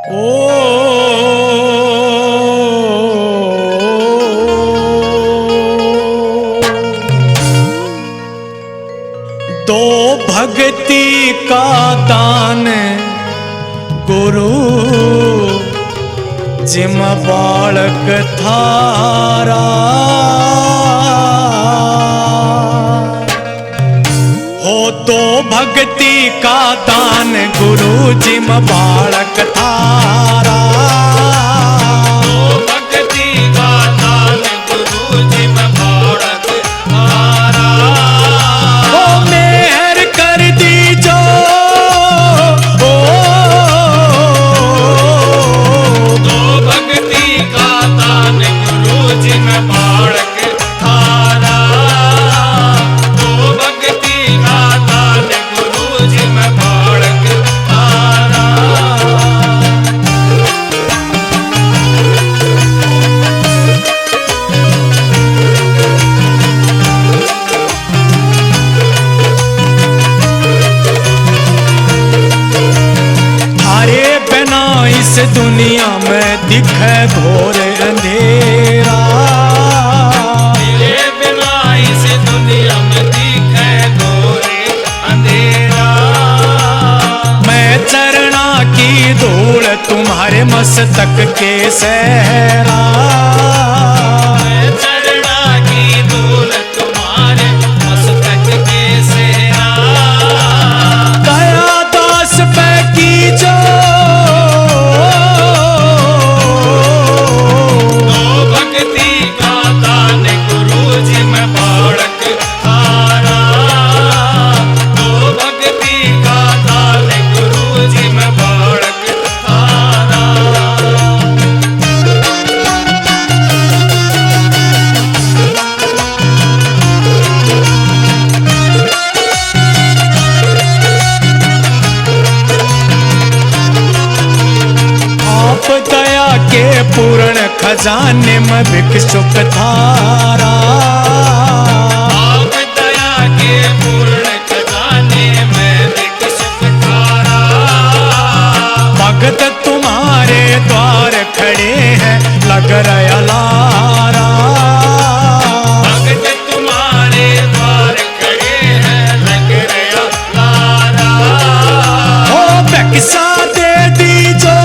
ओ दो भक्ति का दान गुरु जिम बालक थारा हो। दो भक्ति का दान गुरु जिम बालक थारा। दो भक्ति का दान गुरु जिम बालक थारा। ओ मेहर कर दीजो ओ दो भक्ति का दान गुरु जिम बालक थारा। दो भक्ति का दान गुरु जिम बालक थारा। थारे बिना इस दुनिया में दिखे घोर अंधेरा। तेरे बिना इस दुनिया में दिखे घोर अंधेरा। मैं चरणा की धूल तुम्हारे मस्तक के सहरा। मैं चरणा की धूल तुम्हारे मस्तक के सेरा। दया दास पे कीजो दो भक्ति का दान गुरु जिम बालक थारा। दो भक्ति का दान गुरु जिम बालक थारा। आप दया के पूर्ण खजाने में भिक्षुक थारा। आप दया के पूर्ण खजाने में भिक्षुक थारा। भगत तुम्हारे द्वार खड़े हैं लग रहा लारा। भगत तुम्हारे द्वार खड़े हैं लग रहा लारा। ओ भिक्षा दे दीजो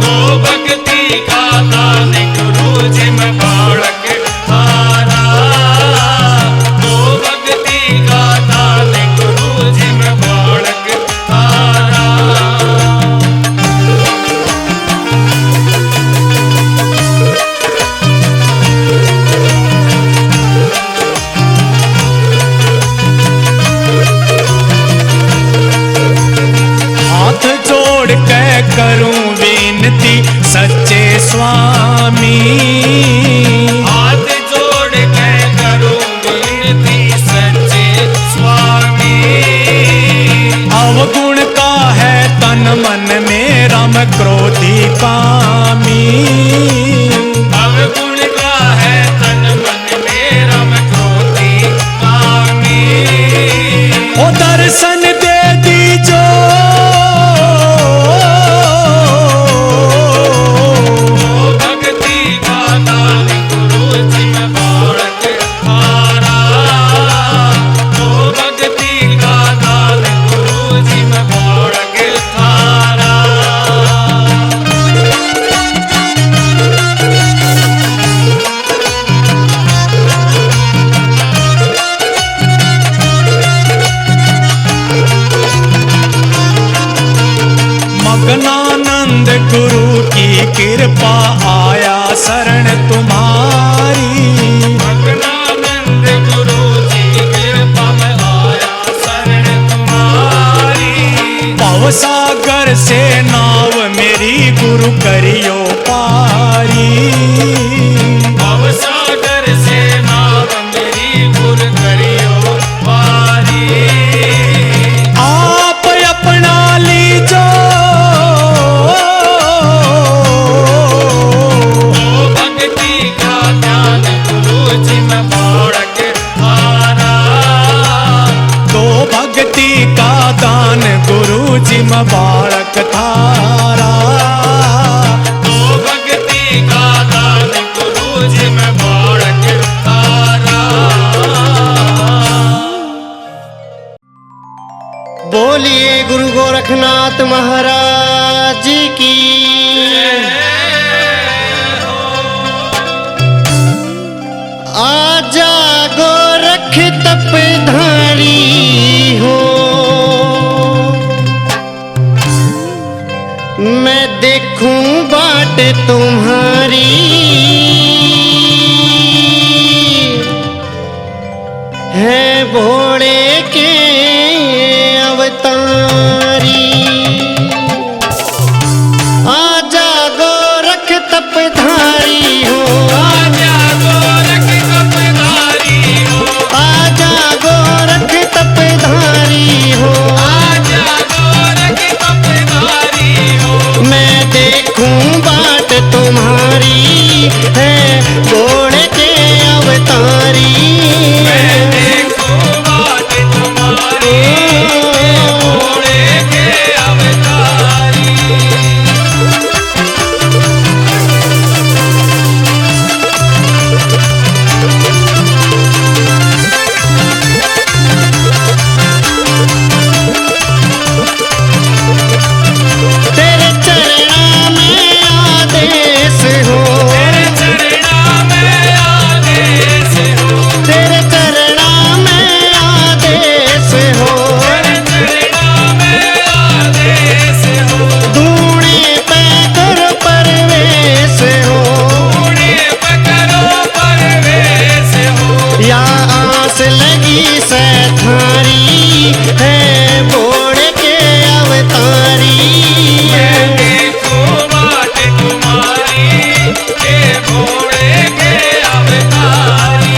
दो भक्ति का दान गुरु जिम बालक थारा। दो भक्ति का दान गुरु जिम बालक थारा। हाथ जोड़ के करूं विनती सच्चे स्वामी। हाथ जोड़ के करूं विनती सच्चे स्वामी। अवगुण का है तन मन मेरा मैं क्रोधी कामी। अवगुण का है तन मन मेरा मैं क्रोधी कामी। ओ दर्शन दे दीजो दो भक्ति का दान गुरु जिम बालक थारा। दो भक्ति का दान गुरु जिम बालक थारा। मगनानंद गुरु की कृपा आया शरण तुम्हारी। मगनानंद गुरु जी कृपा में आया शरण तुम्हारी। भवसागर से नाव मेरी गुरु करियो पारी। भवसागर से नाव मेरी गुरु करियो पारी। आप अपना लीजो दो भक्ति का ध्यान गुरु जिम बालक थारा। दो भक्ति का जी में बालक थारा। तो भक्ति का दान गुरु जी में बालक थारा। बोलिए गुरु गोरखनाथ महाराज जी की। आजा गोरख तपधारी हो, मैं देखूं बाट तुम्हारी। है भोले के अवतारी। आजा गोरख तपधारी हो, आजा गोरख तपधारी हो, आजा गोरख तपधारी हो, आजा गोरख तपधारी हो। मैं देखूं बाट तुम्हारी। है घोड़े के अवतारी। मैं देखूं बाट तुम्हारी, घोड़े के अवतारी। तेरे चरणों में आदेश हो, तेरे चरणों में आदेश हो, तेरे चरणों में आदेश हो। तेरे चरणों में आदेश हो। धूणे पे करो परवेश हो, पूरे पकड़ो परवेश हो। या आस लगी सैठारी। है भोले के अवतारी। मैं देखूं बाट तुम्हारी, हे घोड़े के अवतारी।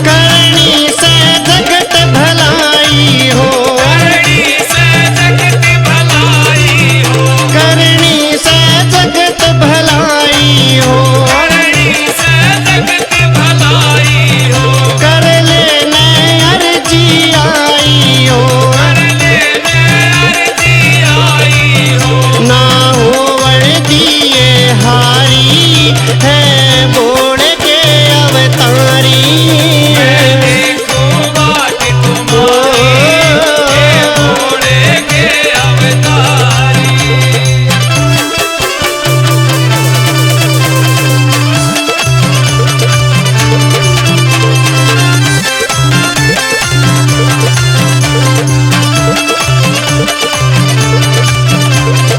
करनी से जगत भलाई हो, करनी से जगत भलाई हो, करनी से जगत भलाई हो। करनी से जगत भलाई हो। कर लेने अर्जी आई हो, कर लेने अर्जी आई हो। ना हो वण दिए हारी। है भोले के अवतारी। मैं देखूं बाट तुम्हारी, हे घोड़े के अवतारी।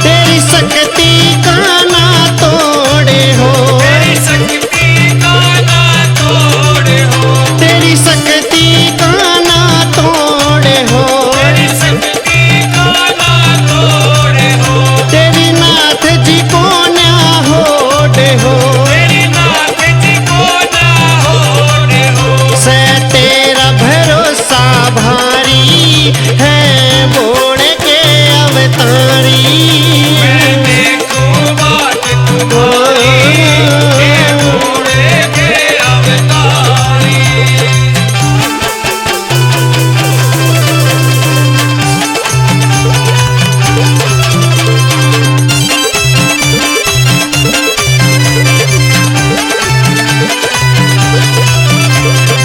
तेरी शक्ति का ना तोड़े हो, तेरी शक्ति का ना तोड़े हो, तेरी शक्ति का ना तोड़े हो। तेरी शक्ति का ना तोड़े हो। तेरी नाथ जी को न्या होड़े हो, तेरी नाथ जी को ना होड़े हो। से तेरा भरोसा भारी। है भोले के अवतारी। मैं देखूं बाट तुम्हारी, हे घोड़े के अवतारी।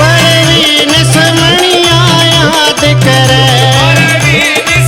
परवीन परवीन समणिया याद करे, परवीन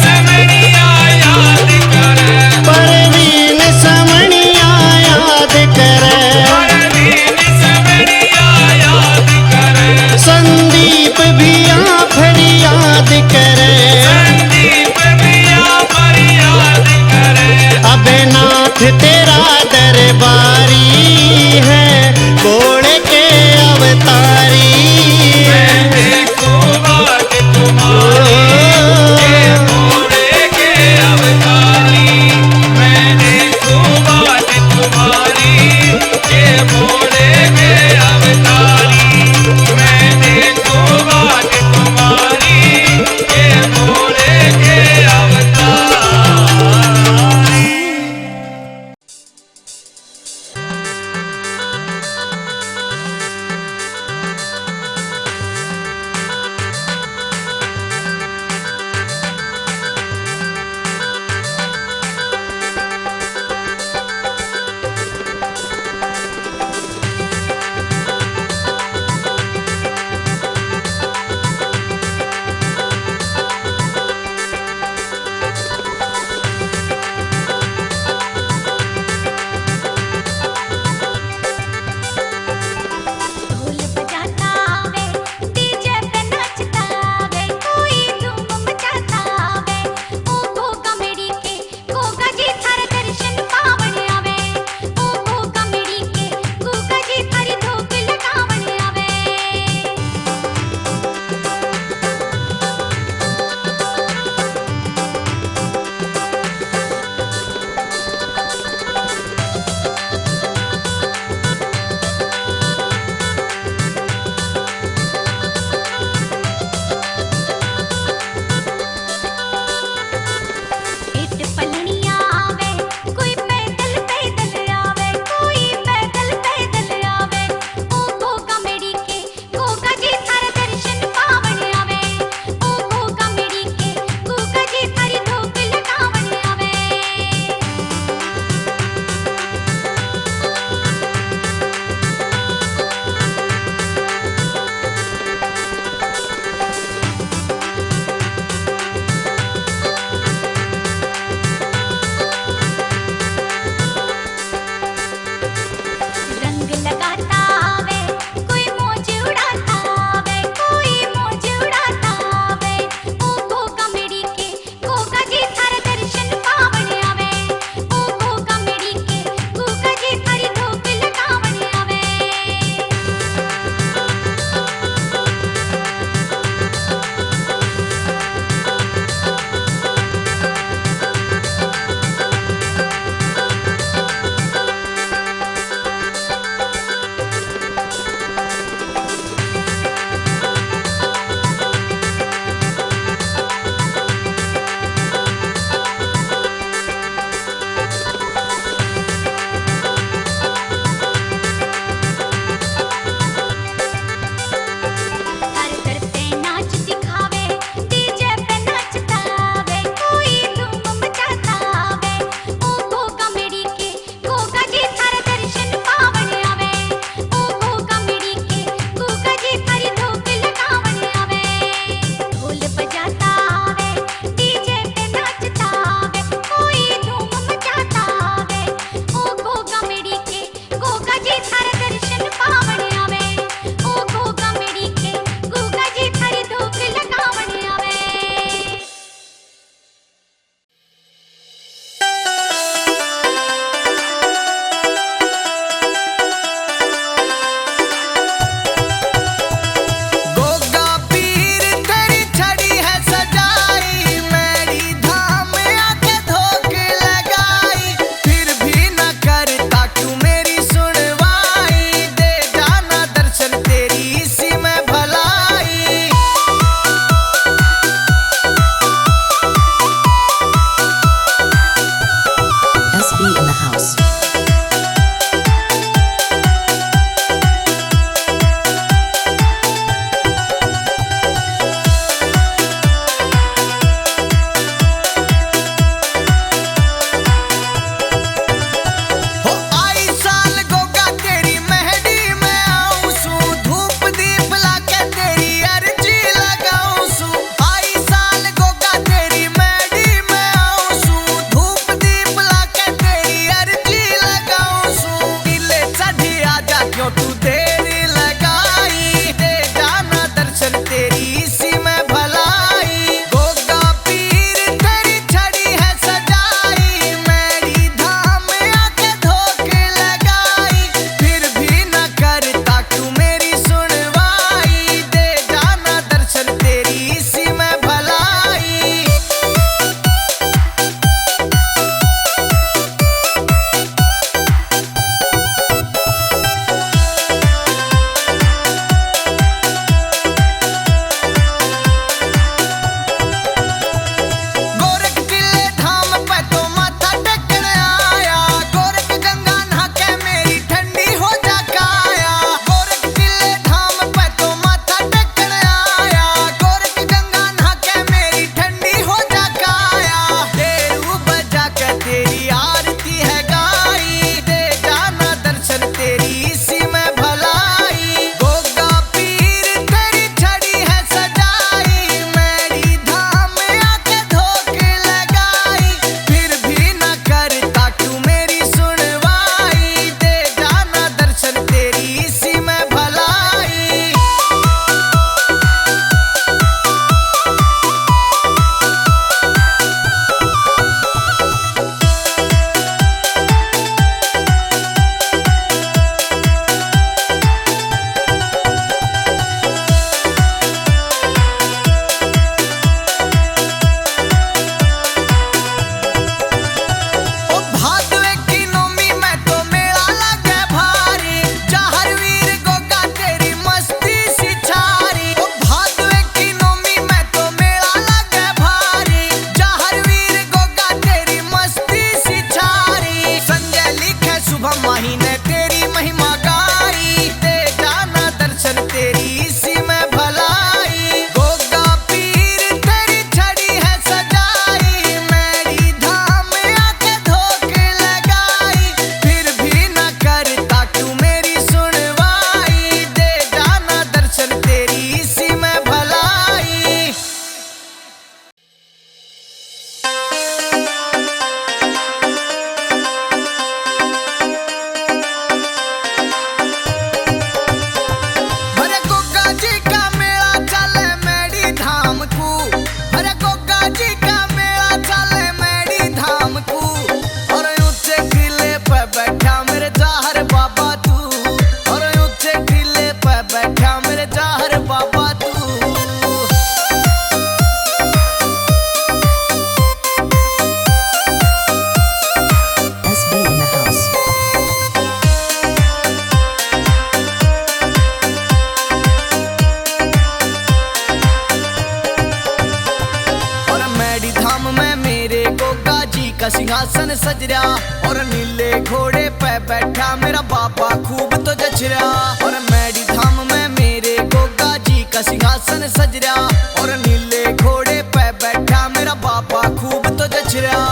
का सिंहासन सज रहा और नीले घोड़े पे बैठा मेरा बाबा खूब तो जच रहा। और मैडी धाम में मेरे गोगा जी का सिंहासन सज रहा और नीले घोड़े पे बैठा मेरा बाबा खूब तो जच रहा।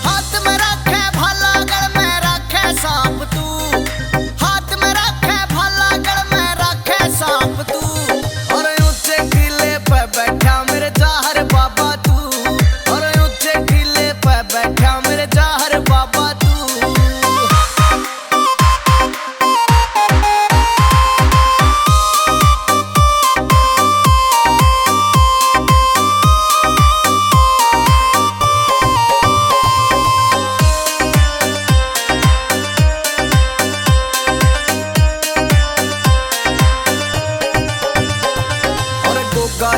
हाथ में रखे भाला गल में रखे सांप तू, हाथ में रखे भाला गल में रखे सांप तू। और ऊंचे किले पे बैठा मेरे जाहर बाबा तू, और ऊंचे किले पे बैठा मेरे जाहर बाबा तू।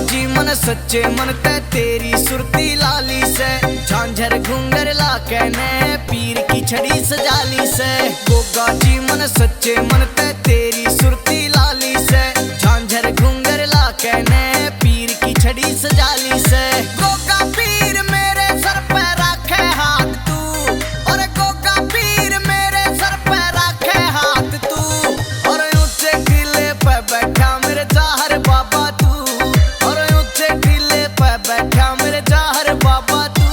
जी मन सच्चे मन ते तेरी सुरती लाली से, झांझर घूंगर ला कहने पीर की छड़ी सजाली से। गोगा जी मन सच्चे मन ते तेरी सुरती लाली से, झांझर घूंगर ला कहने पीर की छड़ी सजाली से। गोगा पीर मेरे सर पे रखे हाथ तू, और गोगा पीर मेरे सर पे रखे हाथ तू। और ऊंचे किले पे बैठा मेरे जाहर बाबा तू, बैठा मेरे जाहर बाबा तू।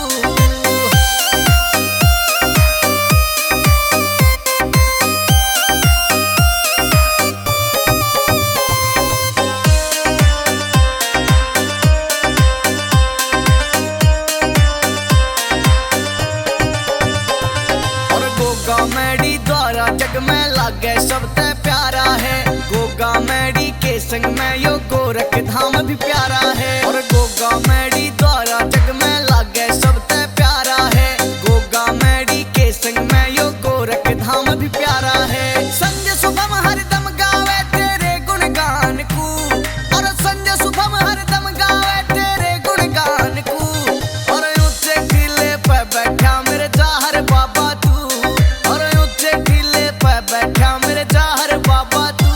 और गोगा मैडी द्वारा जग में लागे सबसे प्यारा है। गोगा मैडी के संग में यो गोरख धाम भी प्यारा है। और गोगा मैडी द्वारा जग में लागे सबसे प्यारा है। गोगा मैडी के संग में यो गोरख धाम भी प्यारा है। संजय शुभम हरदम गावे तेरे गुणगान को, और संजय शुभम हरदम गावे तेरे गुणगान को। और ऊंचे किले पे बैठा मेरे जाहर बाबा तू, और ऊंचे किले पे बैठा मेरे जाहर बाबा तू।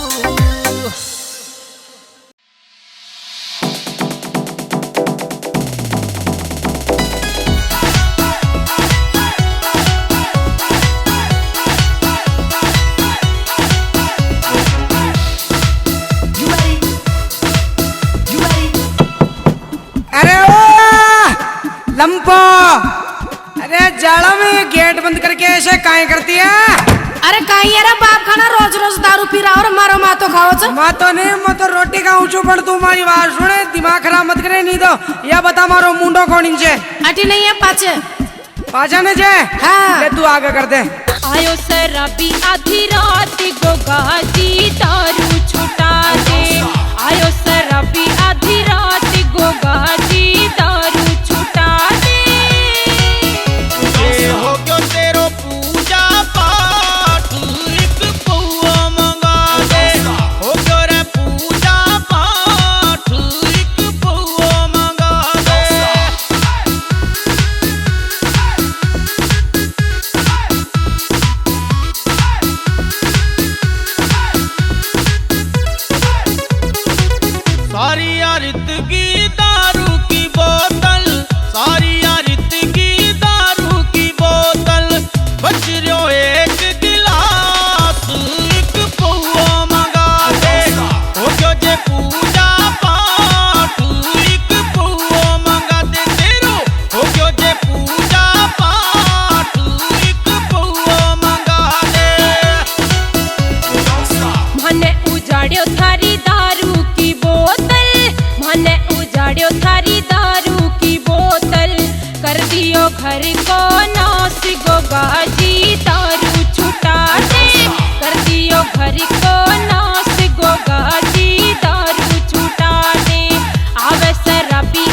लंपो, अरे जाड़ा में गेट बंद करके ऐसे काहे करती है? अरे कहीं यार बाप खाना रोज रोज दारू पी रहा और मारो माँ तो खाओ छ। माँ तो नहीं, मैं तो रोटी का ऊंचू पर तू हमारी बात सुने, दिमाग खराब मत करे। नहीं तो या बता मारो मुंडो कौन इंचे अटी नहीं है पाचे पाचा ने जे। हाँ। ले तू आगे कर दे। आयो शराबी आधी रात गोगा जी दारू छुटा दे। आयो शराबी आधी रात गोगा जी दारू छुटा दे। ये हो गयो तेरो पूजा पाठ, एक पौआ मंगा दे। हो गयो रे पूजा पाठ, एक पौआ मंगा दे। सारी यारित की दारू की बोतल, सारी यारित की दारू की बोतल। बच रहो एक गिलास, एक पौआ मंगा दे। हो गयो जे पूजा पाठ, एक पौआ मंगा दे तेरो। हो गयो जे पूजा पाठ, एक पौआ मंगा दे। मने उजाड़्यो थारी दारू की बोतल, मने उजाड़्यो थारी दारू की बोतल। कर दियो घर को नाश गोगा जी दारू छुटा दे। कर दियो घर को नाश गोगा जी दारू छुटा दे। आवे शराबी